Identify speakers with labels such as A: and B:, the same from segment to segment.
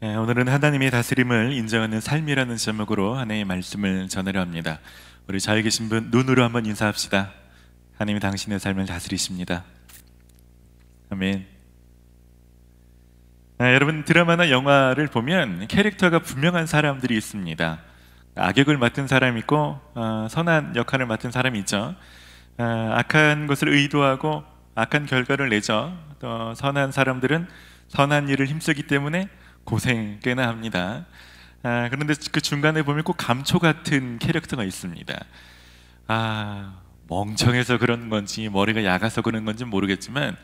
A: 오늘은 하나님의 다스림을 인정하는 삶이라는 제목으로 하나님의 말씀을 전하려 합니다. 우리 자유 계신 분 눈으로 한번 인사합시다. 하나님이 당신의 삶을 다스리십니다. 아멘. 여러분, 드라마나 영화를 보면 캐릭터가 분명한 사람들이 있습니다. 악역을 맡은 사람이 있고 선한 역할을 맡은 사람이 있죠. 악한 것을 의도하고 악한 결과를 내죠. 또 선한 사람들은 선한 일을 힘쓰기 때문에 고생 꽤나 합니다. 그런데 그 중간에 보면 꼭 감초 같은 캐릭터가 있습니다. 멍청해서 그런 건지 머리가 약아서 그런 건지 모르겠지만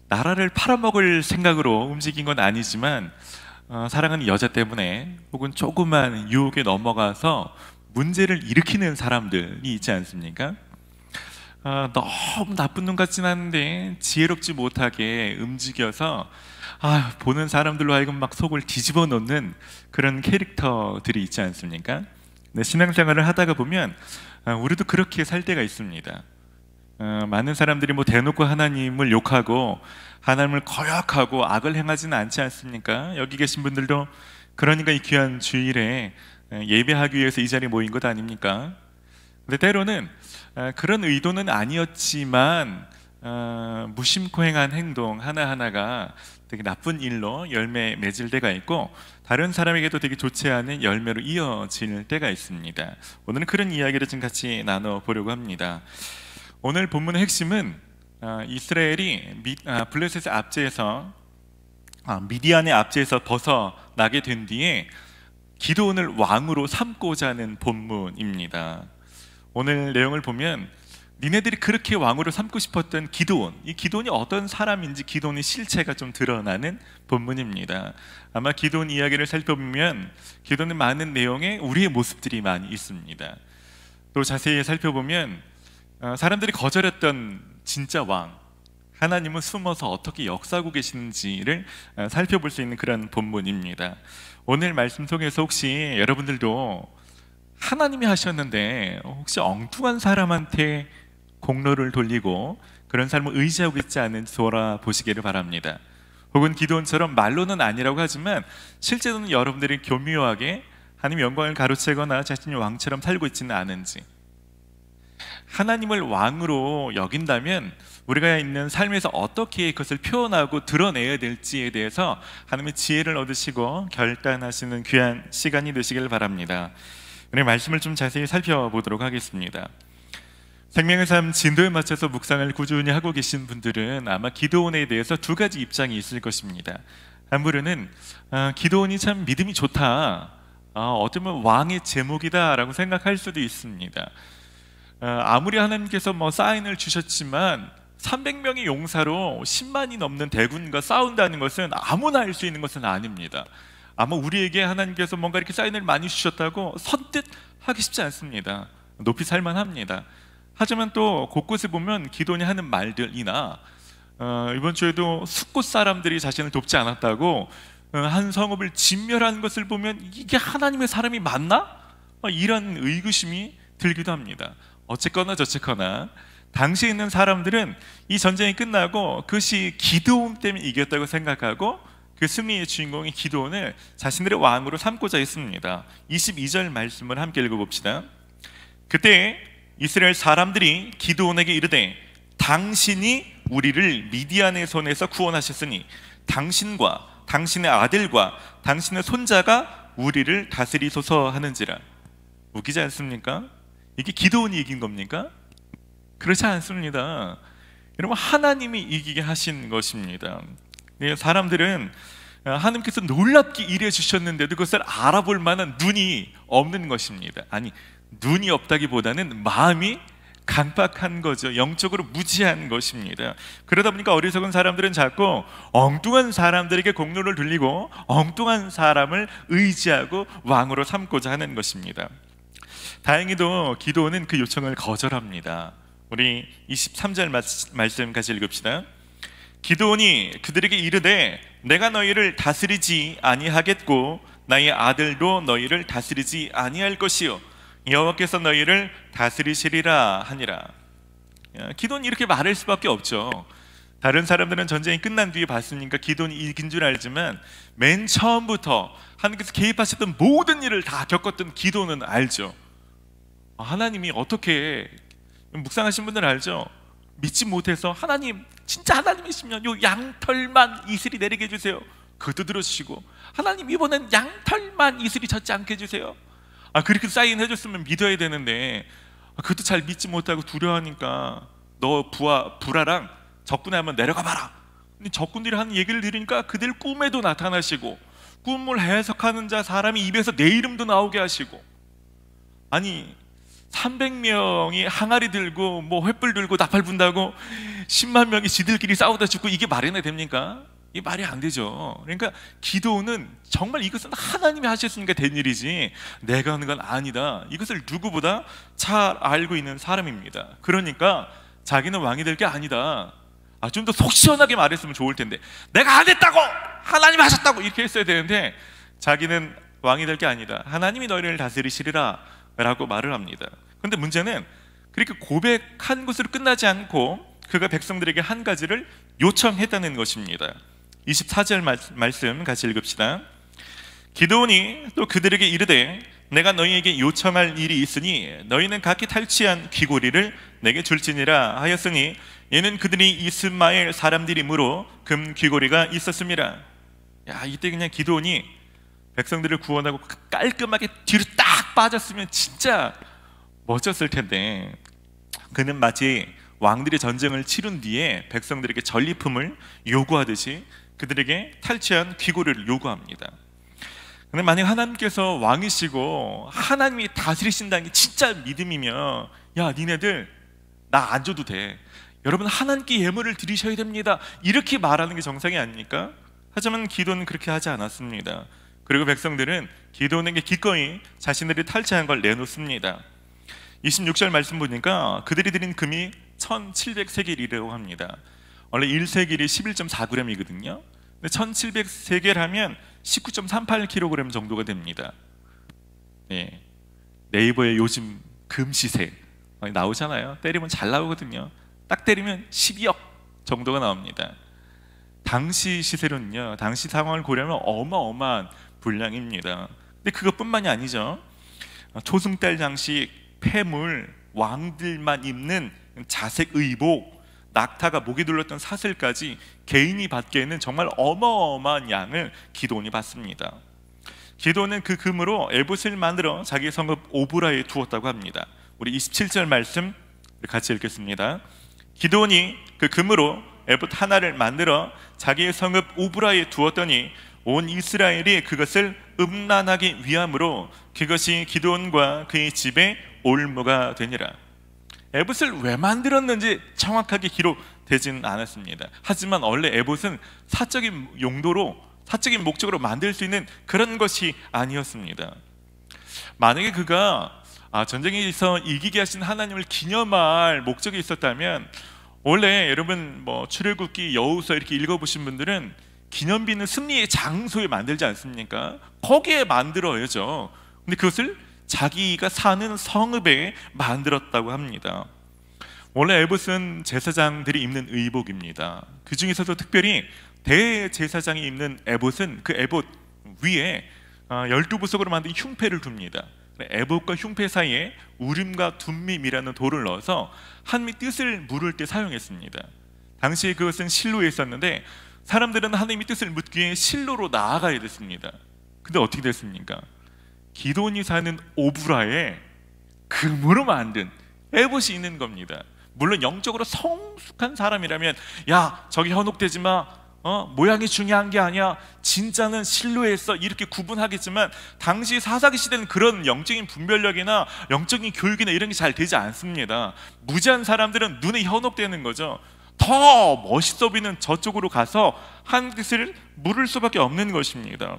A: 나라를 팔아먹을 생각으로 움직인 건 아니지만 사랑하는 여자 때문에 혹은 조그만 유혹에 넘어가서 문제를 일으키는 사람들이 있지 않습니까? 너무 나쁜 놈 같진 않은데 지혜롭지 못하게 움직여서 보는 사람들로 하여금 막 속을 뒤집어 놓는 그런 캐릭터들이 있지 않습니까? 근데 신앙생활을 하다가 보면 우리도 그렇게 살 때가 있습니다. 많은 사람들이 대놓고 하나님을 욕하고 하나님을 거역하고 악을 행하지는 않지 않습니까? 여기 계신 분들도 그러니까 이 귀한 주일에 예배하기 위해서 이 자리에 모인 것 아닙니까? 근데 때로는 그런 의도는 아니었지만 무심코 행한 행동 하나하나가 되게 나쁜 일로 열매 맺을 때가 있고 다른 사람에게도 되게 좋지 않은 열매로 이어질 때가 있습니다. 오늘은 그런 이야기를 좀 같이 나눠보려고 합니다. 오늘 본문의 핵심은 이스라엘이 블레셋의 압제에서 미디안의 압제에서 벗어나게 된 뒤에 기드온을 왕으로 삼고자 하는 본문입니다. 오늘 내용을 보면 니네들이 그렇게 왕으로 삼고 싶었던 기드온, 이 기드온이 어떤 사람인지 기드온의 실체가 좀 드러나는 본문입니다. 아마 기드온 이야기를 살펴보면 기드온의 많은 내용에 우리의 모습들이 많이 있습니다. 또 자세히 살펴보면 사람들이 거절했던 진짜 왕, 하나님은 숨어서 어떻게 역사하고 계시는지를 살펴볼 수 있는 그런 본문입니다. 오늘 말씀 속에서 혹시 여러분들도 하나님이 하셨는데 혹시 엉뚱한 사람한테 공로를 돌리고 그런 삶을 의지하고 있지 않은지 돌아보시기를 바랍니다. 혹은 기드온처럼 말로는 아니라고 하지만 실제로는 여러분들이 교묘하게 하나님의 영광을 가로채거나 자신이 왕처럼 살고 있지는 않은지, 하나님을 왕으로 여긴다면 우리가 있는 삶에서 어떻게 그것을 표현하고 드러내야 될지에 대해서 하나님의 지혜를 얻으시고 결단하시는 귀한 시간이 되시길 바랍니다. 오늘 말씀을 좀 자세히 살펴보도록 하겠습니다. 생명의 삶 진도에 맞춰서 묵상을 꾸준히 하고 계신 분들은 아마 기드온에 대해서 두 가지 입장이 있을 것입니다. 한분은 기드온이 참 믿음이 좋다, 어쩌면 왕의 제목이다 라고 생각할 수도 있습니다. 아무리 하나님께서 사인을 주셨지만 300명의 용사로 10만이 넘는 대군과 싸운다는 것은 아무나 할 수 있는 것은 아닙니다. 아마 우리에게 하나님께서 뭔가 이렇게 사인을 많이 주셨다고 선뜻 하기 쉽지 않습니다. 높이 살만합니다. 하지만 또 곳곳에 보면 기드온이 하는 말들이나 이번 주에도 숫곳 사람들이 자신을 돕지 않았다고 한 성읍을 진멸하는 것을 보면 이게 하나님의 사람이 맞나? 이런 의구심이 들기도 합니다. 어쨌거나 저쨌거나 당시에 있는 사람들은 이 전쟁이 끝나고 그것이 기드온 때문에 이겼다고 생각하고 그 승리의 주인공인 기드온을 자신들의 왕으로 삼고자 했습니다. 22절 말씀을 함께 읽어봅시다. 그때 이스라엘 사람들이 기드온에게 이르되 당신이 우리를 미디안의 손에서 구원하셨으니 당신과 당신의 아들과 당신의 손자가 우리를 다스리소서 하는지라. 웃기지 않습니까? 이게 기드온이 이긴 겁니까? 그렇지 않습니다. 여러분, 하나님이 이기게 하신 것입니다. 사람들은 하나님께서 놀랍게 일해 주셨는데도 그것을 알아볼 만한 눈이 없는 것입니다. 아니, 눈이 없다기보다는 마음이 강박한 거죠. 영적으로 무지한 것입니다. 그러다 보니까 어리석은 사람들은 자꾸 엉뚱한 사람들에게 공로를 돌리고 엉뚱한 사람을 의지하고 왕으로 삼고자 하는 것입니다. 다행히도 기드온은 그 요청을 거절합니다. 우리 23절 말씀 같이 읽읍시다. 기드온이 그들에게 이르되 내가 너희를 다스리지 아니하겠고 나의 아들도 너희를 다스리지 아니할 것이요 여호와께서 너희를 다스리시리라 하니라. 기드온이 이렇게 말할 수밖에 없죠. 다른 사람들은 전쟁이 끝난 뒤에 봤으니까 기도는 이긴 줄 알지만 맨 처음부터 하나님께서 개입하셨던 모든 일을 다 겪었던 기도는 알죠. 하나님이 어떻게, 묵상하신 분들 알죠? 믿지 못해서 하나님, 진짜 하나님이시면 요 양털만 이슬이 내리게 해주세요. 그것도 들어주시고, 하나님 이번엔 양털만 이슬이 젖지 않게 해주세요. 그렇게 사인 해줬으면 믿어야 되는데 그것도 잘 믿지 못하고 두려워하니까 너 불화랑 적군에 한번 내려가 봐라. 근데 적군들이 하는 얘기를 들으니까 그들 꿈에도 나타나시고, 꿈을 해석하는 자 사람이 입에서 내 이름도 나오게 하시고, 아니 300명이 항아리 들고 뭐 횃불 들고 나팔 분다고 10만 명이 지들끼리 싸우다 죽고, 이게 말이나 됩니까? 이게 말이 안 되죠. 그러니까 기도는 정말 이것은 하나님이 하셨으니까 된 일이지 내가 하는 건 아니다. 이것을 누구보다 잘 알고 있는 사람입니다. 그러니까 자기는 왕이 될 게 아니다. 좀 더 속 시원하게 말했으면 좋을 텐데, 내가 안 했다고! 하나님이 하셨다고! 이렇게 했어야 되는데 자기는 왕이 될 게 아니다. 하나님이 너희를 다스리시리라 라고 말을 합니다. 그런데 문제는 그렇게 고백한 것으로 끝나지 않고 그가 백성들에게 한 가지를 요청했다는 것입니다. 24절 말씀 같이 읽읍시다. 기드온이 또 그들에게 이르되 내가 너희에게 요청할 일이 있으니 너희는 각기 탈취한 귀고리를 내게 줄지니라 하였으니, 이는 그들이 이스마엘 사람들이므로 금 귀고리가 있었습니다. 이때 그냥 기드온이 백성들을 구원하고 깔끔하게 뒤로 딱 빠졌으면 진짜 멋졌을 텐데, 그는 마치 왕들이 전쟁을 치른 뒤에 백성들에게 전리품을 요구하듯이 그들에게 탈취한 귀고리를 요구합니다. 근데 만약 하나님께서 왕이시고 하나님이 다스리신다는 게 진짜 믿음이면, 야 니네들 나 안 줘도 돼, 여러분 하나님께 예물을 드리셔야 됩니다, 이렇게 말하는 게 정상이 아닙니까? 하지만 기도는 그렇게 하지 않았습니다. 그리고 백성들은 기도원에게 기꺼이 자신들이 탈취한 걸 내놓습니다. 26절 말씀 보니까 그들이 드린 금이 1700세겔이라고 합니다. 원래 1세겔이 11.4g이거든요. 근데 1700세겔 하면 19.38kg 정도가 됩니다. 네. 네이버에 요즘 금 시세 나오잖아요. 때리면 잘 나오거든요. 딱 때리면 12억 정도가 나옵니다. 당시 시세로는요, 당시 상황을 고려하면 어마어마한 분량입니다. 근데 그것뿐만이 아니죠. 초승달 장식, 폐물, 왕들만 입는 자색 의복, 낙타가 목에 둘렀던 사슬까지 개인이 받기에는 정말 어마어마한 양을 기드온이 받습니다. 기드온은 그 금으로 에봇을 만들어 자기 성읍 오브라에 두었다고 합니다. 우리 27절 말씀 같이 읽겠습니다. 기드온이 그 금으로 에봇 하나를 만들어 자기의 성읍 오브라에 두었더니 온 이스라엘이 그것을 음란하기 위함으로 그것이 기드온과 그의 집에 올무가 되니라. 에봇을 왜 만들었는지 정확하게 기록되지는 않았습니다. 하지만 원래 에봇은 사적인 용도로, 사적인 목적으로 만들 수 있는 그런 것이 아니었습니다. 만약에 그가 전쟁에서 이기게 하신 하나님을 기념할 목적이 있었다면, 원래 여러분 뭐 출애굽기, 여호수아 이렇게 읽어보신 분들은 기념비는 승리의 장소에 만들지 않습니까? 거기에 만들어야죠. 근데 그것을 자기가 사는 성읍에 만들었다고 합니다. 원래 에봇은 제사장들이 입는 의복입니다. 그 중에서도 특별히 대제사장이 입는 에봇은 그 에봇 위에 12부석으로 만든 흉패를 둡니다. 에봇과 흉패 사이에 우림과 둠밈이라는 돌을 넣어서 하나님의 뜻을 물을 때 사용했습니다. 당시에 그것은 실로에 있었는데 사람들은 하나님의 뜻을 묻기 위해 실로로 나아가야 됐습니다. 근데 어떻게 됐습니까? 기드온이 사는 오브라에 금으로 만든 에봇이 있는 겁니다. 물론 영적으로 성숙한 사람이라면 야 저기 현혹되지 마, 모양이 중요한 게 아니야, 진짜는 실로에 있어, 이렇게 구분하겠지만 당시 사사기 시대는 그런 영적인 분별력이나 영적인 교육이나 이런 게 잘 되지 않습니다. 무지한 사람들은 눈에 현혹되는 거죠. 더 멋있어 보이는 저쪽으로 가서 한 뜻을 물을 수밖에 없는 것입니다.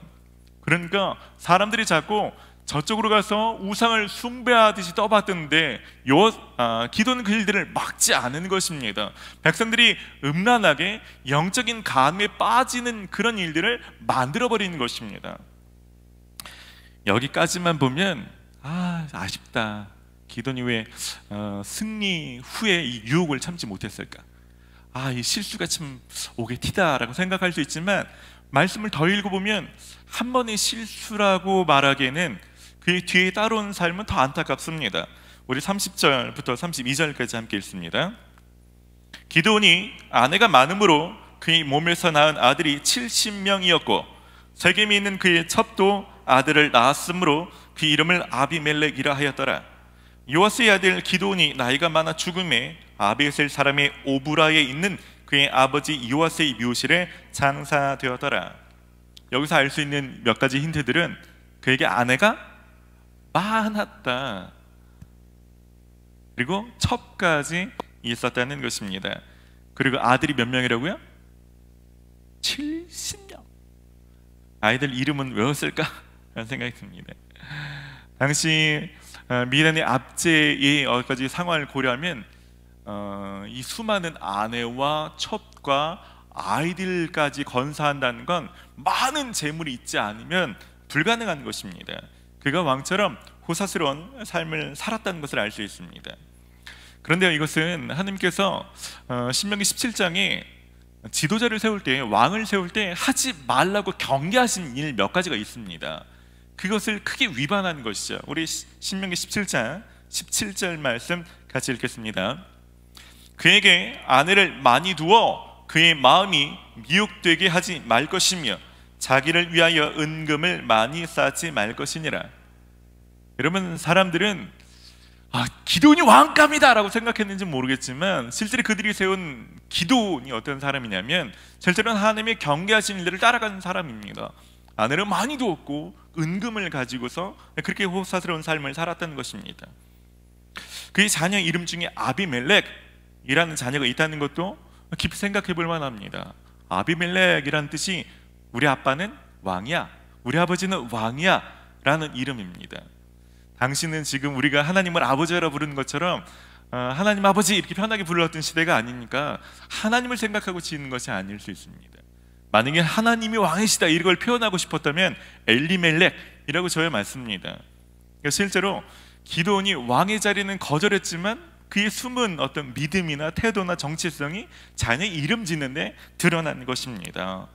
A: 그러니까 사람들이 자꾸 저쪽으로 가서 우상을 숭배하듯이 떠받드는데 기도는 그 일들을 막지 않은 것입니다. 백성들이 음란하게 영적인 간음에 빠지는 그런 일들을 만들어버리는 것입니다. 여기까지만 보면 아쉽다, 기도니 왜 승리 후에 이 유혹을 참지 못했을까? 이 실수가 참 오게 티다라고 생각할 수 있지만, 말씀을 더 읽어보면 한 번의 실수라고 말하기에는 그 뒤에 따라온 삶은 더 안타깝습니다. 우리 30절부터 32절까지 함께 읽습니다. 기드온이 아내가 많음으로 그의 몸에서 낳은 아들이 70명이었고 세겜에 있는 그의 첩도 아들을 낳았으므로 그 이름을 아비멜렉이라 하였더라. 요아스의 아들 기드온이 나이가 많아 죽음에 아비에셀 사람의 오브라에 있는 그의 아버지 요아스의 묘실에 장사되었더라. 여기서 알 수 있는 몇 가지 힌트들은 그에게 아내가 많았다, 그리고 첩까지 있었다는 것입니다. 그리고 아들이 몇 명이라고요? 70명. 아이들 이름은 외웠을까? 라는 생각이 듭니다. 당시 미란의 압제의 여러 가지 상황을 고려하면 이 수많은 아내와 첩과 아이들까지 건사한다는 건 많은 재물이 있지 않으면 불가능한 것입니다. 그가 왕처럼 호사스러운 삶을 살았다는 것을 알 수 있습니다. 그런데 이것은 하나님께서 신명기 17장에 지도자를 세울 때, 왕을 세울 때 하지 말라고 경계하신 일 몇 가지가 있습니다. 그것을 크게 위반한 것이죠. 우리 신명기 17장 17절 말씀 같이 읽겠습니다. 그에게 아내를 많이 두어 그의 마음이 미혹되게 하지 말 것이며 자기를 위하여 은금을 많이 쌓지 말 것이니라. 여러분, 사람들은 기드온이 왕감이다 라고 생각했는지 모르겠지만 실제로 그들이 세운 기드온이 어떤 사람이냐면 실제로는 하나님의 경계하신 일들을 따라가는 사람입니다. 아내를 많이 두었고 은금을 가지고서 그렇게 호사스러운 삶을 살았다는 것입니다. 그의 자녀 이름 중에 아비멜렉이라는 자녀가 있다는 것도 깊이 생각해 볼 만합니다. 아비멜렉이라는 뜻이 우리 아빠는 왕이야, 우리 아버지는 왕이야 라는 이름입니다. 당신은 지금 우리가 하나님을 아버지라 부르는 것처럼 하나님 아버지 이렇게 편하게 불렀던 시대가 아니니까 하나님을 생각하고 지은 것이 아닐 수 있습니다. 만약에 하나님이 왕이시다 이걸 표현하고 싶었다면 엘리멜렉이라고 저야 맞습니다. 그러니까 실제로 기드온이 왕의 자리는 거절했지만 그의 숨은 어떤 믿음이나 태도나 정체성이 자녀의 이름 짓는데 드러난 것입니다.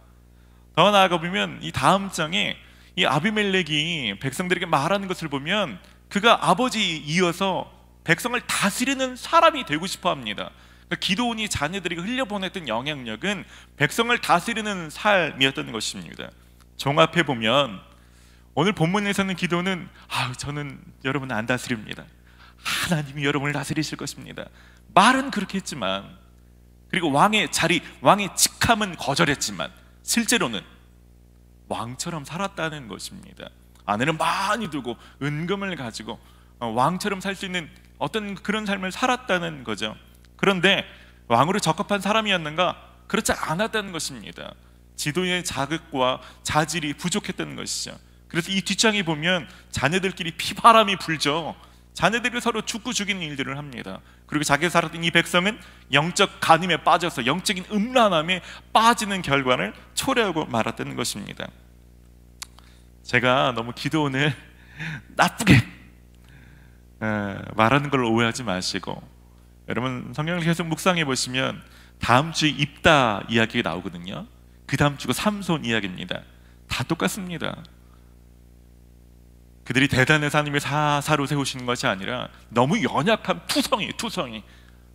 A: 더 나아가 보면 이 다음 장에 이 아비멜렉이 백성들에게 말하는 것을 보면 그가 아버지 이어서 백성을 다스리는 사람이 되고 싶어 합니다. 그러니까 기드온이 자녀들에게 흘려보냈던 영향력은 백성을 다스리는 삶이었던 것입니다. 종합해 보면 오늘 본문에서는 기드온은 저는 여러분을 안 다스립니다, 하나님이 여러분을 다스리실 것입니다 말은 그렇게 했지만, 그리고 왕의 자리, 왕의 직함은 거절했지만 실제로는 왕처럼 살았다는 것입니다. 아내는 많이 두고 은금을 가지고 왕처럼 살 수 있는 어떤 그런 삶을 살았다는 거죠. 그런데 왕으로 적합한 사람이었는가? 그렇지 않았다는 것입니다. 지도의 자극과 자질이 부족했다는 것이죠. 그래서 이 뒷장에 보면 자녀들끼리 피바람이 불죠. 자녀들이 서로 죽고 죽이는 일들을 합니다. 그리고 자기가 살았던 이 백성은 영적 간음에 빠져서 영적인 음란함에 빠지는 결과를 초래하고 말았다는 것입니다. 제가 너무 기드온을 나쁘게 말하는 걸 오해하지 마시고, 여러분 성경을 계속 묵상해 보시면 다음 주에 입다 이야기가 나오거든요. 그 다음 주가 삼손 이야기입니다. 다 똑같습니다. 그들이 대단해서 하나님의 사사로 세우시는 것이 아니라 너무 연약한 투성이.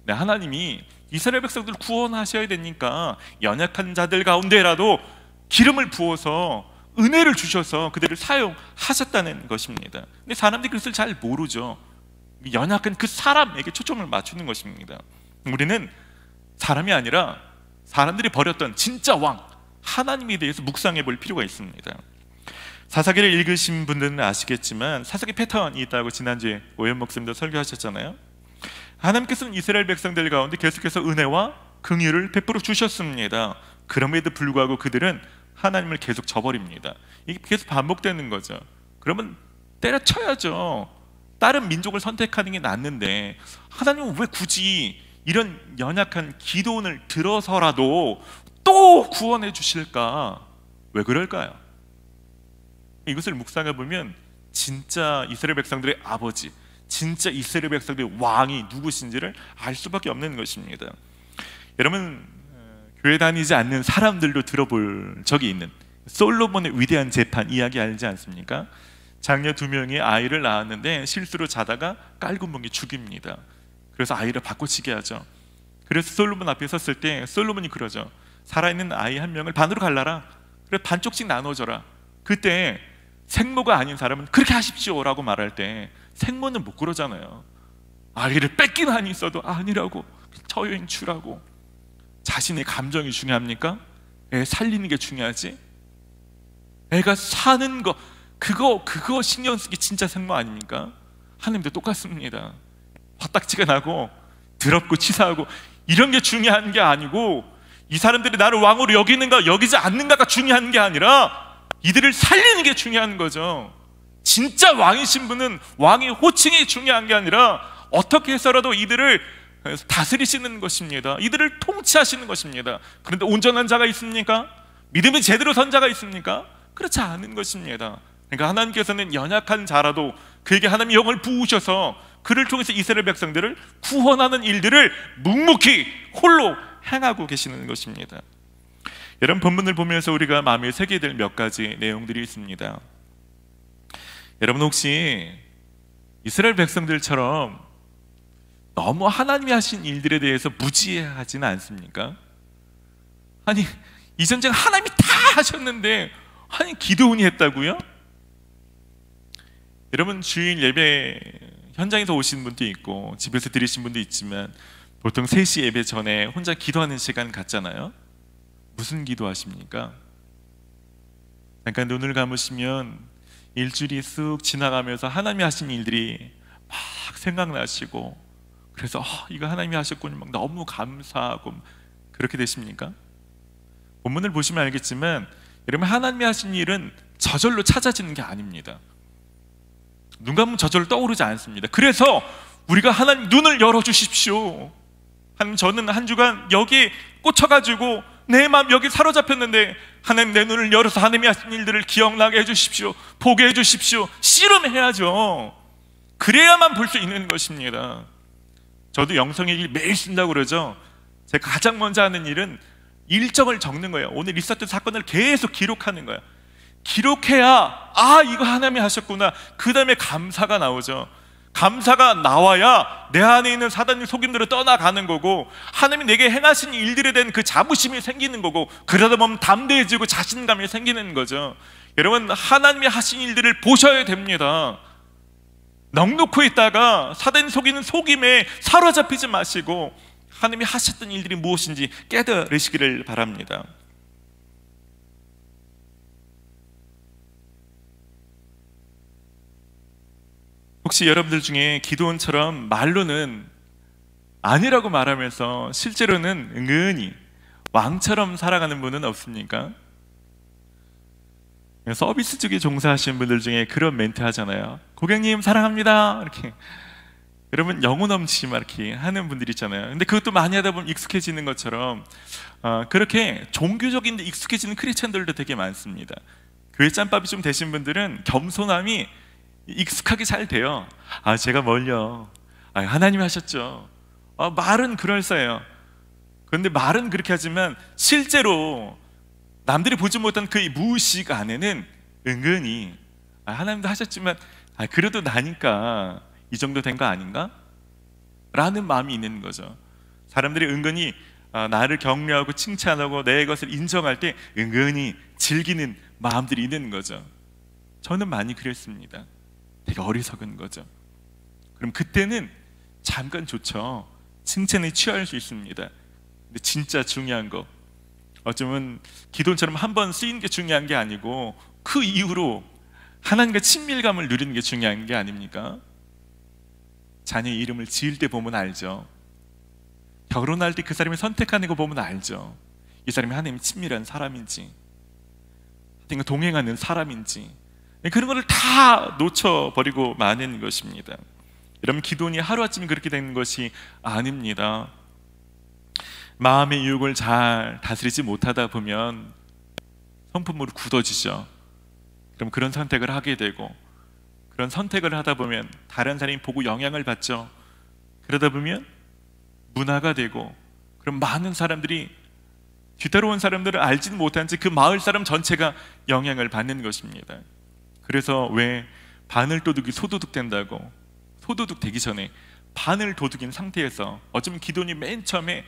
A: 하나님이 이스라엘 백성들을 구원하셔야 되니까 연약한 자들 가운데라도 기름을 부어서 은혜를 주셔서 그들을 사용하셨다는 것입니다. 근데 사람들이 그것을 잘 모르죠. 연약한 그 사람에게 초점을 맞추는 것입니다. 우리는 사람이 아니라 사람들이 버렸던 진짜 왕 하나님에 대해서 묵상해 볼 필요가 있습니다. 사사기를 읽으신 분들은 아시겠지만 사사기 패턴이 있다고 지난주에 오현 목사님도 설교하셨잖아요. 하나님께서는 이스라엘 백성들 가운데 계속해서 은혜와 긍휼을 베풀어 주셨습니다. 그럼에도 불구하고 그들은 하나님을 계속 저버립니다. 이게 계속 반복되는 거죠. 그러면 때려쳐야죠. 다른 민족을 선택하는 게 낫는데 하나님은 왜 굳이 이런 연약한 기도원을 들어서라도 또 구원해 주실까? 왜 그럴까요? 이것을 묵상해 보면 진짜 이스라엘 백성들의 아버지, 진짜 이스라엘 백성들의 왕이 누구신지를 알 수밖에 없는 것입니다. 여러분, 교회 다니지 않는 사람들도 들어볼 적이 있는 솔로몬의 위대한 재판 이야기 알지 않습니까? 장녀 2명이 아이를 낳았는데 실수로 자다가 깔구멍이 죽입니다. 그래서 아이를 바꿔치게 하죠. 그래서 솔로몬 앞에 섰을 때 솔로몬이 그러죠. 살아있는 아이 1명을 반으로 갈라라. 그래 반쪽씩 나눠줘라. 그때 생모가 아닌 사람은 그렇게 하십시오 라고 말할 때 생모는 못 그러잖아요. 아이를 뺏긴 한이 있어도 아니라고 처여인추라고. 자신의 감정이 중요합니까? 애 살리는 게 중요하지? 애가 사는 거 그거 신경 쓰기 진짜 생모 아닙니까? 하나님도 똑같습니다. 화딱지가 나고 더럽고 치사하고 이런 게 중요한 게 아니고 이 사람들이 나를 왕으로 여기는가 여기지 않는가가 중요한 게 아니라 이들을 살리는 게 중요한 거죠. 진짜 왕이신 분은 왕의 호칭이 중요한 게 아니라 어떻게 해서라도 이들을 다스리시는 것입니다. 이들을 통치하시는 것입니다. 그런데 온전한 자가 있습니까? 믿음이 제대로 선 자가 있습니까? 그렇지 않은 것입니다. 그러니까 하나님께서는 연약한 자라도 그에게 하나님의 영을 부으셔서 그를 통해서 이스라엘 백성들을 구원하는 일들을 묵묵히 홀로 행하고 계시는 것입니다. 여러분, 본문을 보면서 우리가 마음에 새겨야 될 몇 가지 내용들이 있습니다. 여러분, 혹시 이스라엘 백성들처럼 너무 하나님이 하신 일들에 대해서 무지하지는 않습니까? 아니, 이 전쟁 하나님이 다 하셨는데 아니 기드온이 했다고요? 여러분, 주일 예배 현장에서 오신 분도 있고 집에서 드리신 분도 있지만 보통 3시 예배 전에 혼자 기도하는 시간 갖잖아요. 무슨 기도하십니까? 잠깐 눈을 감으시면 일주일이 쑥 지나가면서 하나님이 하신 일들이 막 생각나시고 그래서 이거 하나님이 하셨군요 막 너무 감사하고 그렇게 되십니까? 본문을 보시면 알겠지만 여러분, 하나님이 하신 일은 저절로 찾아지는 게 아닙니다. 눈 감으면 저절로 떠오르지 않습니다. 그래서 우리가 하나님 눈을 열어주십시오. 하나님, 저는 한 주간 여기에 꽂혀가지고 내 마음 여기 사로잡혔는데 하나님 내 눈을 열어서 하나님이 하신 일들을 기억나게 해주십시오. 보게 해주십시오. 씨름해야죠. 그래야만 볼 수 있는 것입니다. 저도 영성의 일 매일 쓴다고 그러죠. 제가 가장 먼저 하는 일은 일정을 적는 거예요. 오늘 있었던 사건을 계속 기록하는 거예요. 기록해야 이거 하나님이 하셨구나. 그 다음에 감사가 나오죠. 감사가 나와야 내 안에 있는 사단의 속임들을 떠나가는 거고 하나님이 내게 행하신 일들에 대한 그 자부심이 생기는 거고 그러다 보면 담대해지고 자신감이 생기는 거죠. 여러분, 하나님이 하신 일들을 보셔야 됩니다. 넉놓고 있다가 사단이 속이는 속임에 사로잡히지 마시고 하나님이 하셨던 일들이 무엇인지 깨달으시기를 바랍니다. 혹시 여러분들 중에 기드온처럼 말로는 아니라고 말하면서 실제로는 은근히 왕처럼 살아가는 분은 없습니까? 서비스 쪽에 종사하시는 분들 중에 그런 멘트 하잖아요. 고객님 사랑합니다 이렇게. 여러분, 영혼 없이 막 이렇게 하는 분들 있잖아요. 근데 그것도 많이 하다 보면 익숙해지는 것처럼 그렇게 종교적인 데 익숙해지는 크리스천들도 되게 많습니다. 교회 짬밥이 좀 되신 분들은 겸손함이 익숙하게 잘 돼요. 제가 뭘요? 하나님이 하셨죠. 말은 그럴싸해요. 그런데 말은 그렇게 하지만 실제로 남들이 보지 못한 그 무의식 안에는 은근히 하나님도 하셨지만 그래도 나니까 이 정도 된 거 아닌가? 라는 마음이 있는 거죠. 사람들이 은근히 나를 격려하고 칭찬하고 내 것을 인정할 때 은근히 즐기는 마음들이 있는 거죠. 저는 많이 그랬습니다. 되게 어리석은 거죠. 그럼 그때는 잠깐 좋죠. 칭찬에 취할 수 있습니다. 근데 진짜 중요한 거, 어쩌면 기도처럼 한 번 쓰인 게 중요한 게 아니고 그 이후로 하나님과 친밀감을 누리는 게 중요한 게 아닙니까? 자녀의 이름을 지을 때 보면 알죠. 결혼할 때 그 사람이 선택하는 거 보면 알죠. 이 사람이 하나님이 친밀한 사람인지, 하나님과 동행하는 사람인지, 그런 거를 다 놓쳐버리고 마는 것입니다. 여러분, 기도니 하루아침에 그렇게 되는 것이 아닙니다. 마음의 유혹을 잘 다스리지 못하다 보면 성품으로 굳어지죠. 그럼 그런 선택을 하게 되고, 그런 선택을 하다 보면 다른 사람이 보고 영향을 받죠. 그러다 보면 문화가 되고, 그럼 많은 사람들이 뒤따라온 사람들은 알지는 못한 채 그 마을 사람 전체가 영향을 받는 것입니다. 그래서 왜 바늘 도둑이 소도둑 된다고, 소도둑 되기 전에 바늘 도둑인 상태에서 어쩌면 기도원이 맨 처음에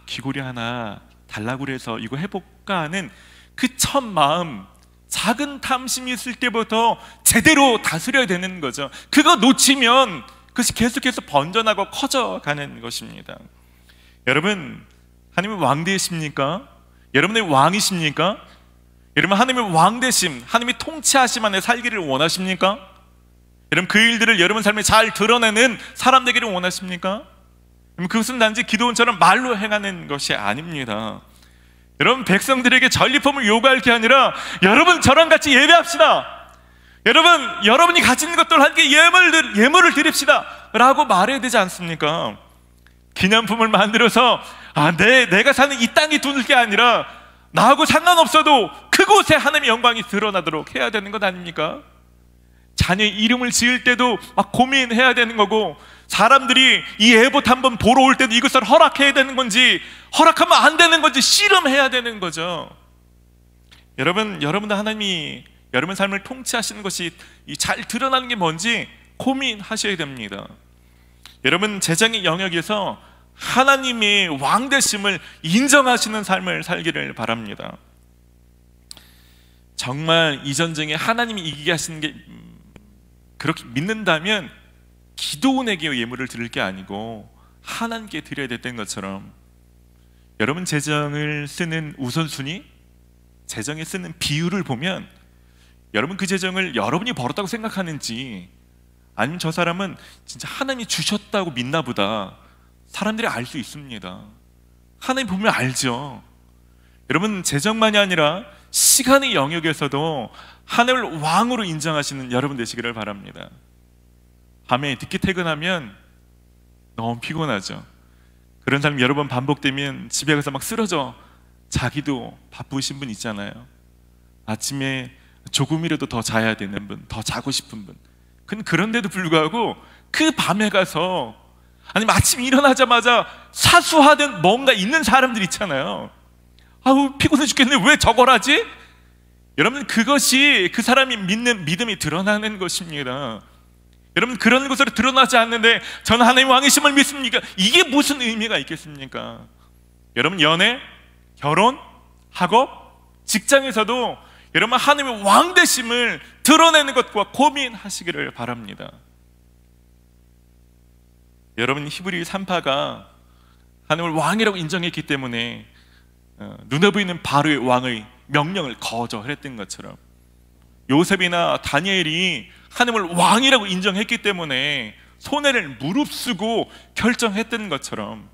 A: 귀고리 하나 달라고 그래서 이거 해볼까 하는 그 첫 마음, 작은 탐심이 있을 때부터 제대로 다스려야 되는 거죠. 그거 놓치면 그것이 계속해서 번져나고 커져가는 것입니다. 여러분, 하나님의 왕 되십니까? 여러분의 왕이십니까? 여러분, 하나님의 왕 되심, 하나님의 통치하심 안에 살기를 원하십니까? 여러분, 그 일들을 여러분 삶에 잘 드러내는 사람 되기를 원하십니까? 그것은 단지 기도원처럼 말로 행하는 것이 아닙니다. 여러분, 백성들에게 전리품을 요구할 게 아니라 여러분 저랑 같이 예배합시다. 여러분, 여러분이 가진 것들 함께 예물을 드립시다 라고 말해야 되지 않습니까? 기념품을 만들어서 내가 사는 이 땅이 둘 게 아니라 나하고 상관없어도 그곳에 하나님의 영광이 드러나도록 해야 되는 것 아닙니까? 자녀의 이름을 지을 때도 막 고민해야 되는 거고, 사람들이 이 에봇 한번 보러 올 때도 이것을 허락해야 되는 건지 허락하면 안 되는 건지 씨름해야 되는 거죠. 여러분도 하나님이 여러분 삶을 통치하시는 것이 잘 드러나는 게 뭔지 고민하셔야 됩니다. 여러분, 재정의 영역에서 하나님의 왕되심을 인정하시는 삶을 살기를 바랍니다. 정말 이 전쟁에 하나님이 이기게 하시는 게 그렇게 믿는다면 기도원에게 예물을 드릴 게 아니고 하나님께 드려야 됐던 것처럼, 여러분 재정을 쓰는 우선순위, 재정에 쓰는 비율을 보면 여러분 그 재정을 여러분이 벌었다고 생각하는지 아니면 저 사람은 진짜 하나님이 주셨다고 믿나 보다 사람들이 알 수 있습니다. 하나님 보면 알죠. 여러분, 재정만이 아니라 시간의 영역에서도 하나님을 왕으로 인정하시는 여러분 되시기를 바랍니다. 밤에 늦게 퇴근하면 너무 피곤하죠. 그런 사람 여러 번 반복되면 집에 가서 막 쓰러져 자기도 바쁘신 분 있잖아요. 아침에 조금이라도 더 자야 되는 분, 더 자고 싶은 분. 그런데도 불구하고 그 밤에 가서, 아니면 아침 일어나자마자 사수하던 뭔가 있는 사람들 있잖아요. 피곤해 죽겠네, 왜 저걸 하지? 여러분, 그것이 그 사람이 믿는 믿음이 드러나는 것입니다. 여러분, 그런 것으로 드러나지 않는데 저는 하나님의 왕이심을 믿습니까? 이게 무슨 의미가 있겠습니까? 여러분, 연애, 결혼, 학업, 직장에서도 여러분 하나님의 왕 되심을 드러내는 것과 고민하시기를 바랍니다. 여러분, 히브리 3파가 하나님을 왕이라고 인정했기 때문에 눈에 보이는 바로의 왕의 명령을 거절했던 것처럼, 요셉이나 다니엘이 하나님을 왕이라고 인정했기 때문에 손해를 무릅쓰고 결정했던 것처럼,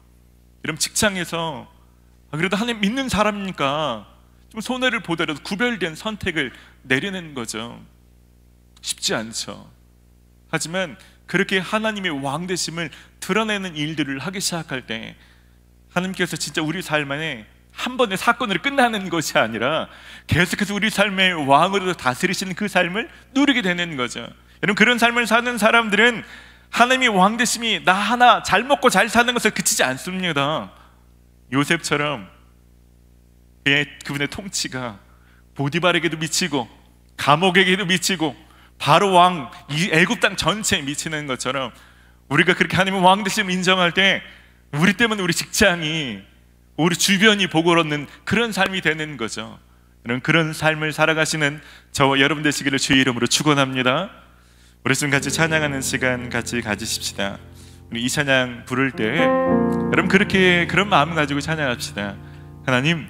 A: 여러분 직장에서 그래도 하나님 믿는 사람이니까 좀 손해를 보더라도 구별된 선택을 내려낸 거죠. 쉽지 않죠. 하지만 그렇게 하나님의 왕 되심을 드러내는 일들을 하기 시작할 때 하나님께서 진짜 우리 삶 안에 한 번의 사건으로 끝나는 것이 아니라 계속해서 우리 삶의 왕으로 다스리시는 그 삶을 누리게 되는 거죠. 여러분, 그런 삶을 사는 사람들은 하나님의 왕 되심이 나 하나 잘 먹고 잘 사는 것을 그치지 않습니다. 요셉처럼 그분의 통치가 보디발에게도 미치고 감옥에게도 미치고 바로 왕, 이 애굽 땅 전체에 미치는 것처럼, 우리가 그렇게 하나님의 왕 되심을 인정할 때 우리 때문에 우리 직장이, 우리 주변이 복을 얻는 그런 삶이 되는 거죠. 그런 삶을 살아가시는 저와 여러분 되시기를 주의 이름으로 축원합니다. 우리 지금 같이 찬양하는 시간 같이 가지십시다. 우리 이 찬양 부를 때 여러분 그런 마음 가지고 찬양합시다. 하나님,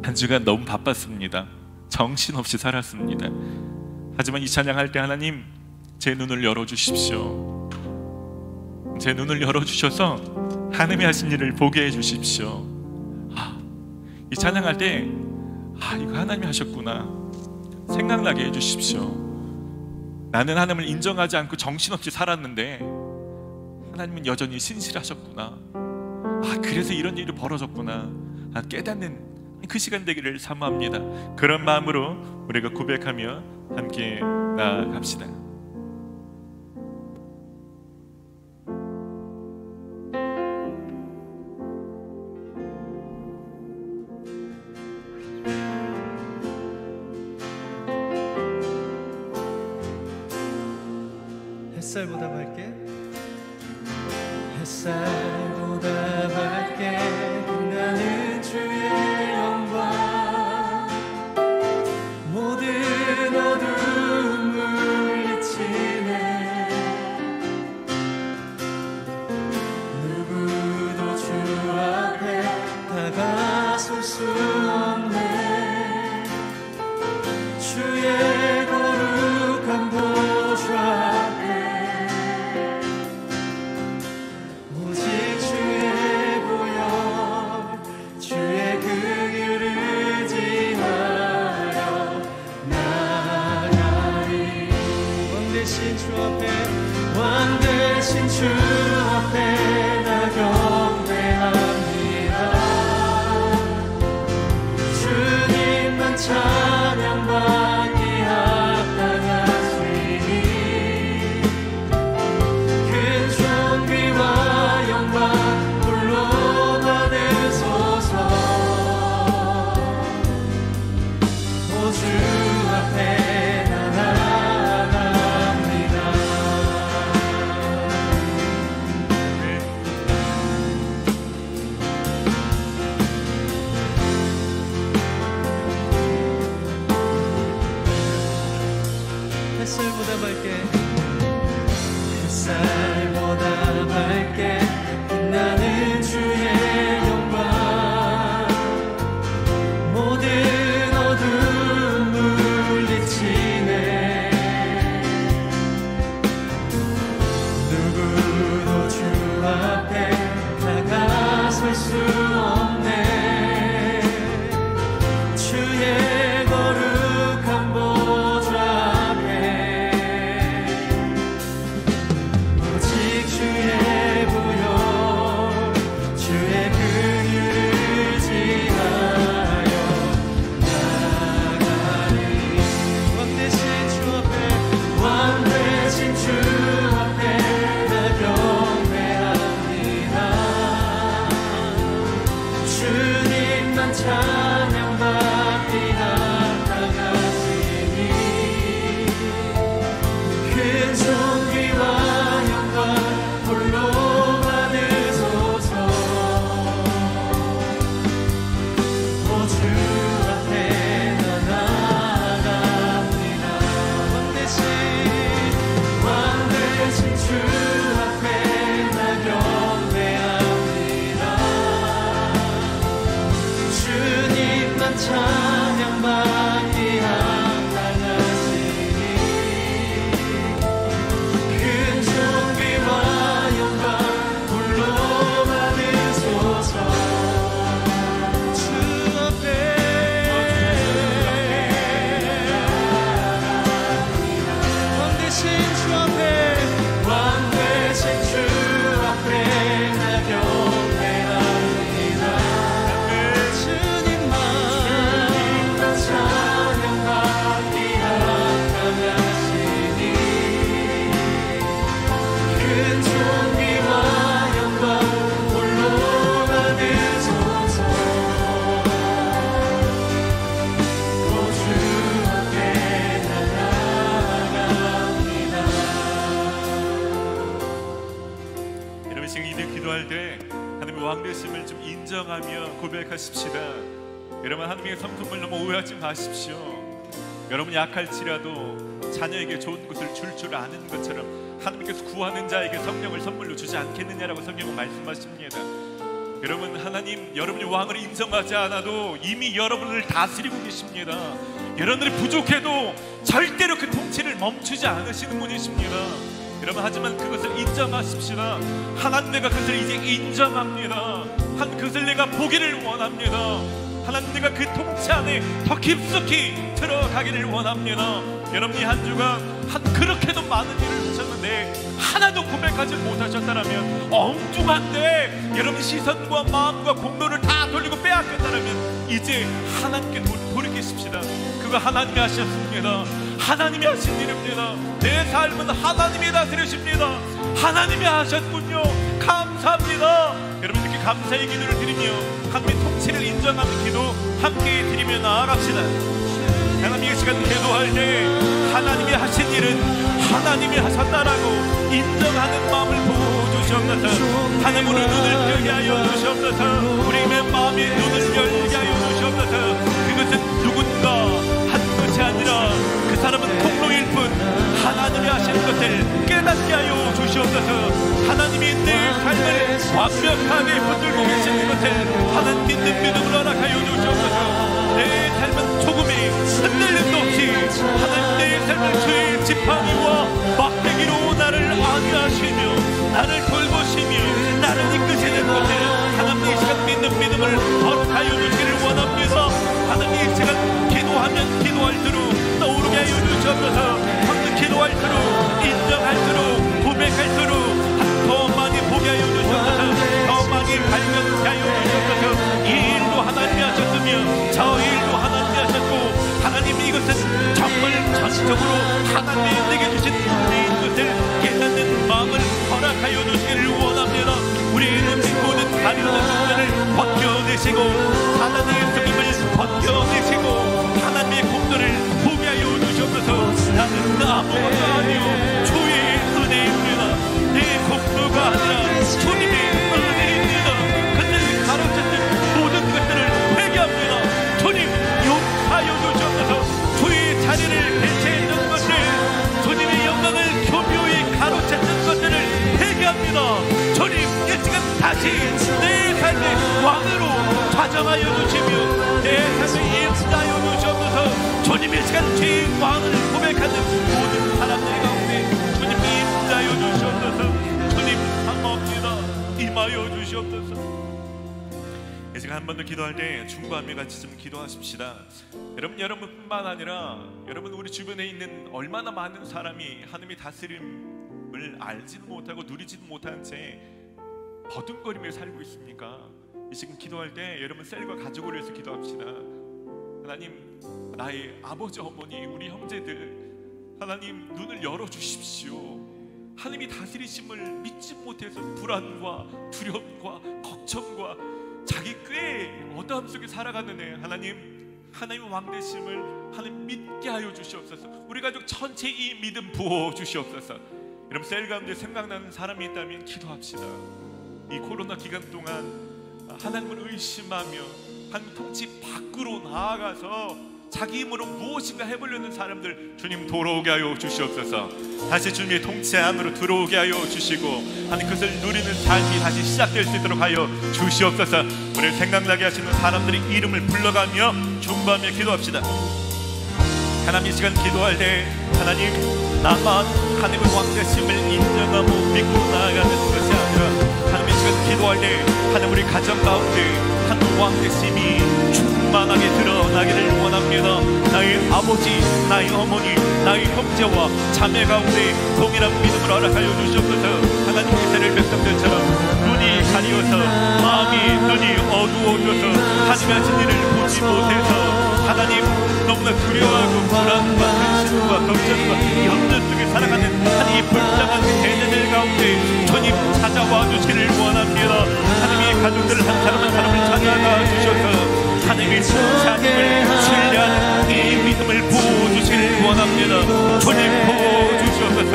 A: 한 주간 너무 바빴습니다. 정신없이 살았습니다. 하지만 이 찬양할 때 하나님, 제 눈을 열어주십시오. 제 눈을 열어주셔서 하나님이 하신 일을 보게 해주십시오. 이 찬양할 때 이거 하나님이 하셨구나 생각나게 해주십시오. 나는 하나님을 인정하지 않고 정신없이 살았는데 하나님은 여전히 신실하셨구나. 그래서 이런 일이 벌어졌구나. 깨닫는 그 시간 되기를 사모합니다. 그런 마음으로 우리가 고백하며 함께 나아갑시다.
B: 햇살보다 밝게 햇살보다 밝게 빛나는 주의 영광 모든 어두움 물리치네 누구도 주 앞에 다가설 수 없네 주의 거룩한 보좌 앞에 오직 주의 보혈 주의 긍휼을 의지하여 나가리 왕 대신 주 앞에 나 경배합니다 주님만 찬양받기 합당하시니 큰 존귀와 영광 홀로 받으소서 오 주 앞에 나 나아갑니다 햇살보다 밝게 햇살보다 밝게 빛나는 주의 영광 모든 어두움 물리치네 누구도 주 앞에 다가설 수 없네 주의 거룩한 보좌 앞에 오직 주의 보혈 주의 긍휼을 의지하여 나가리 왕 대신 주 앞에 나 경배합니다 주님만 찬양받기 합당하시니 큰 존귀와 영광 홀로 받으소서 오 주 앞에 나 나아갑니다 왕 대신 주 앞에 나 경배합니다 주님만 찬양받기 합당하시니 큰 존귀와 영광 홀로 받으소서 주 앞에 왕 대신 주 앞에 나 경배합니다 주님만 찬양받기 합당하시니 큰 존귀와 영광 홀로 받으소서 오 주 앞에 나 나아갑니다
A: 여러분 지금 이들 기도할 때 하나님의 왕 되심을 좀 인정하며 고백하십시다. 여러분 하나님의 성품을 너무 오해하지 마십시오. 여러분 약할지라도 자녀에게 좋은 것을 줄 아는 것처럼 하나님께서 구하는 자에게 성령을 선물로 주지 않겠느냐라고 성경은 말씀하십니다. 여러분 하나님 여러분이 왕을 인정하지 않아도 이미 여러분을 다스리고 계십니다. 여러분들이 부족해도 절대로 그 통치를 멈추지 않으시는 분이십니다. 여러분 하지만 그것을 인정하십시다. 하나님 내가 그것을 이제 인정합니다. 그것을 내가 보기를 원합니다. 하나님 내가 그 통치 안에 더 깊숙이 들어가기를 원합니다. 여러분 이 한 주간 그렇게도 많은 일을 하셨는데 하나도 고백하지 못하셨다면 엉뚱한데 여러분 시선과 마음과 공로를 다 돌리고 빼앗겼다면 이제 하나님께 돌이키십시다. 그거 하나님이 하셨습니다. 하나님이 하신 일입니다. 내 삶은 하나님이 다스리십니다. 하나님이 하셨군요. 감사합니다. 여러분 이렇게 감사의 기도를 드리며 하나님의 통치를 인정하는 기도 함께 드리며 나아갑시다. 하나님의 시간 기도할 때 하나님이 하신 일은 하나님이 하셨다라고 인정하는 마음을 부어주시옵소서. 하나님 우리 눈을 뜨게 하여 주시옵소서. 우리의 마음의 눈을 열게 하여 주시옵소서. 그것은 누군가 한 것이 아니라 그 사람은 통로일 뿐 하나님이 하신 것을 깨닫게 하여 주시옵소서. 하나님이 내 삶을 완벽하게 붙들고 계시는 것을 하나님 믿는 믿음으로 허락하여 주시옵소서. 내 삶은 조금의 흔들림도 없이 하나님 내 삶을 주의 지팡이와 막대기로 나를 안위하시며 나를 돌보시며 나를 이끄시는 것을 하나님 이 시간 믿는 믿음을 허락하여 주시기를 원합니다. 하나님 이 시간 기도하면 기도할수록 떠오르게 하여 주시옵소서. 항상 기도할수록 인정할수록 고백할수록 더 많이 보게 하여 주시옵소서. 더 많이 발견하게 하여 주시옵소서. 이 일도 하나님이 하셨으며 저 일도 하나님이 하셨고 하나님 이것은 정말 전적으로 하나님이 내게 주신 은혜인 것을 깨닫는 마음을 허락하여 주시기를 원합니다. 우리는 모든 가려는 눈을 벗겨내시고 하나님의 성임을 벗겨내시고 하나님의 공도를 보게 하여 주시옵소서. 나는 아무것도 아니요 주의 은혜입니다. 내 공도가 아니라 주님의 은혜입니다. 그들이 가르쳤던 모든 것들을 회개합니다. 주님 용서하여 주시옵소서. 주의 자리를 대체했던 것을 주님의 영광을 교묘히 가로챘던 것들을 회개합니다. 주님 이 시간 다시 내 삶의 왕으로 좌정하여 주시며 내 삶의 임자하여 주시옵소서. 주님 이 시간 주의 왕을 고백하는 모든 사람들 가운데 주님 임자하여 주시옵소서. 주님 사모합니다. 임하여 주시옵소서. 이 시간 한 번 더 기도할 때 중보함과 같이 좀 기도하십시다. 여러분뿐만 아니라 여러분 우리 주변에 있는 얼마나 많은 사람이 하나님의 다스림을 알지도 못하고 누리지도 못한 채 버둥거리며 살고 있습니까? 이 시간 기도할 때 여러분 셀과 가족을 위해서 기도합시다. 하나님 나의 아버지 어머니 우리 형제들 하나님 눈을 열어주십시오. 하나님이 다스리심을 믿지 못해서 불안과 두려움과 걱정과 자기 꾀 어떠함 속에 살아가는데 하나님 왕되심을 하나님 믿게 하여 주시옵소서. 우리 가족 전체 이 믿음 부어 주시옵소서. 여러분 셀 가운데 생각나는 사람이 있다면 기도합시다. 이 코로나 기간 동안 하나님을 의심하며 하나님 통치 밖으로 나아가서 자기 힘으로 무엇인가 해보려는 사람들 주님 돌아오게 하여 주시옵소서. 다시 주님의 통치 안으로 들어오게 하여 주시고 하나님 그것을 누리는 삶이 다시 시작될 수 있도록 하여 주시옵소서. 우리를 생각나게 하시는 사람들의 이름을 불러가며 중보하며 기도합시다. 하나님 이 시간 기도할 때 하나님 나만 하나님의 왕되심을 인정하고 믿고 나아가는 것이 아니라 하나님 이 시간 기도할 때 하나님 우리 가정 가운데 하나님 왕되심이 충만하게 드러나기를 원합니다. 나의 아버지, 나의 어머니, 나의 형제와 자매 가운데 동일한 믿음을 허락하여 주시옵소서. 하나님 이스라엘 백성들처럼 눈이 가리워서 눈이 어두워져서 하나님이 하신 일을 보지 못해서 하나님 너무나 두려워하고 불안과 근심과 걱정과 염려 속에 살아가는 하나님 불쌍한 대자들 가운데 주님 찾아와 주시기를 원합니다. 하나님의 가족들을 한 사람 한 사람을 찾아가 주셔서 하나님의 하나님을 신뢰하는 이 믿음을 부어주시기를 원합니다. 주님 부어주시옵소서.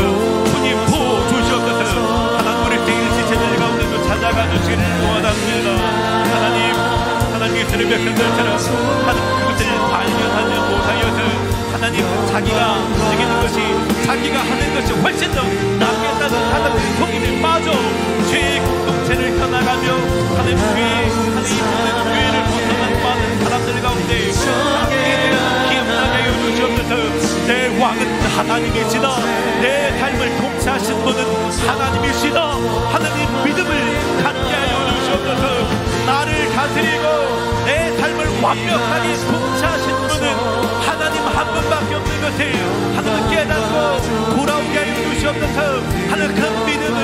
A: 주님 부어주시옵소서. 하나님 우리 생일 지체들 가운데도 찾아가 주시기를 원합니다. 하나님의 이스라엘 백성들처럼 하나님 그것을 발견하지 못하여서 하나님 자기가 움직이는 것이 자기가 하는 것이 훨씬 더 낫겠다는 하나님의 속임에 빠져 죄의 공동체를 떠나가며 하나님의 교회를 벗어난 많은 사람들 가운데 기억나게 하여 주시옵소서. 내 왕은 하나님이시다. 내 삶을 통치하신 분은 하나님이시다. 하나님 믿음을 갖게 하여 주시옵소서. 나를 다스리고 내 삶을 완벽하게 통치하신 분은 하나님 한 분밖에 없는 것을 하나님 깨닫고 돌아오게 하여 주시옵소서. 하나님 그 믿음을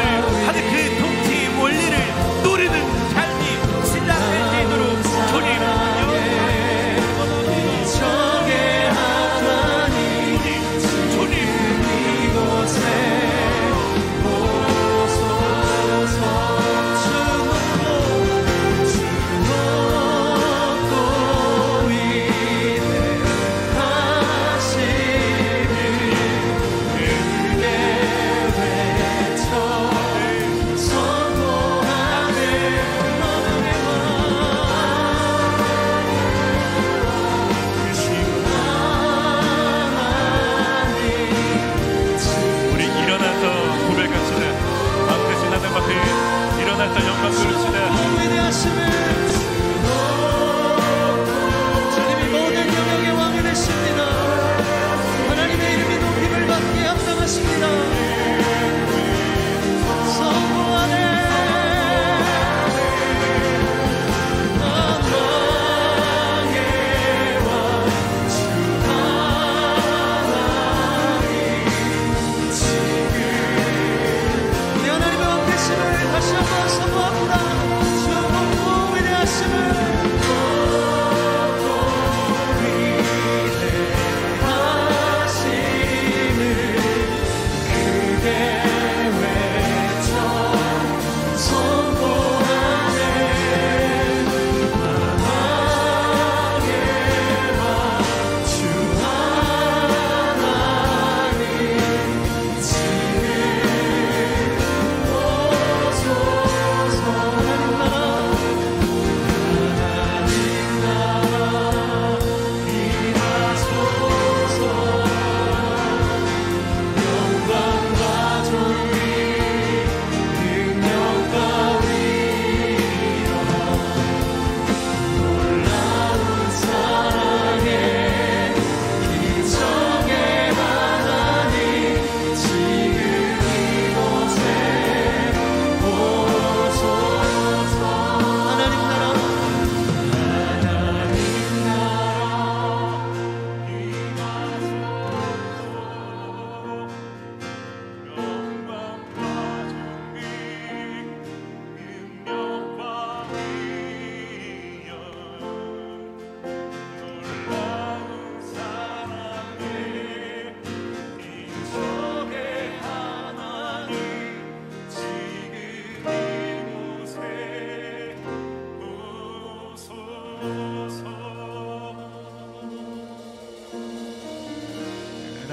A: 하나님 그 통치 원리를 누리는 삶이 시작될 수 있도록 주님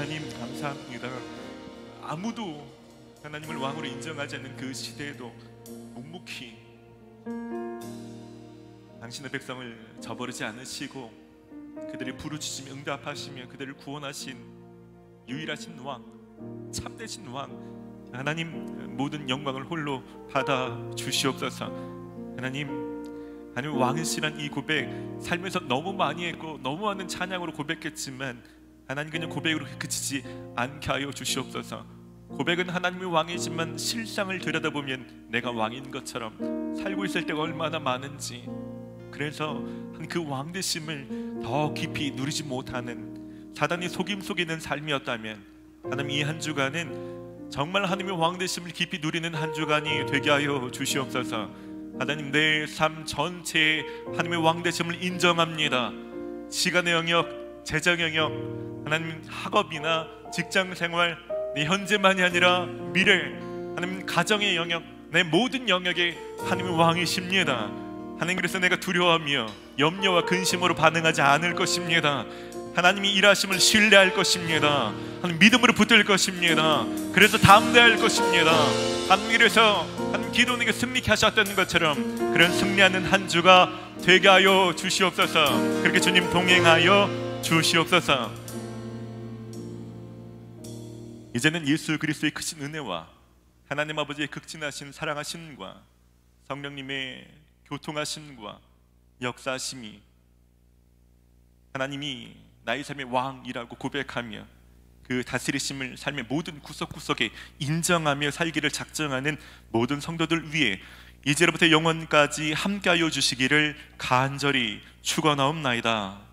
A: 하나님 감사합니다. 아무도 하나님을 왕으로 인정하지 않는 그 시대에도 묵묵히 당신의 백성을 저버리지 않으시고 그들이 부르짖으며 응답하시며 그들을 구원하신 유일하신 왕, 참되신 왕 하나님, 모든 영광을 홀로 받아 주시옵소서. 하나님 왕이시란 이 고백 삶에서 너무 많이 했고 너무 많은 찬양으로 고백했지만 하나님 그냥 고백으로 그치지 않게 하여 주시옵소서. 고백은 하나님이 왕이지만 실상을 들여다보면 내가 왕인 것처럼 살고 있을 때가 얼마나 많은지, 그래서 그 왕되심을 더 깊이 누리지 못하는 사단이 속임 속이는 삶이었다면 하나님 이 한 주간은 정말 하나님의 왕되심을 깊이 누리는 한 주간이 되게 하여 주시옵소서. 하나님 내 삶 전체에 하나님의 왕되심을 인정합니다. 시간의 영역, 재정 영역, 하나님 학업이나 직장생활, 내 현재만이 아니라 미래, 하나님 가정의 영역, 내 모든 영역에 하나님의 왕이십니다. 하나님 그래서 내가 두려워하며 염려와 근심으로 반응하지 않을 것입니다. 하나님이 일하심을 신뢰할 것입니다. 하나님 믿음으로 붙들 것입니다. 그래서 담대할 것입니다. 하나님 그래서 하나님 기도원에게 승리케 하셨던 것처럼 그런 승리하는 한 주가 되게 하여 주시옵소서. 그렇게 주님 동행하여 주시옵소서. 이제는 예수 그리스도의 크신 은혜와 하나님 아버지의 극진하신 사랑하심과 성령님의 교통하심과 역사하심이 하나님이 나의 삶의 왕이라고 고백하며 그 다스리심을 삶의 모든 구석구석에 인정하며 살기를 작정하는 모든 성도들 위해 이제로부터 영원까지 함께하여 주시기를 간절히 축원하옵나이다.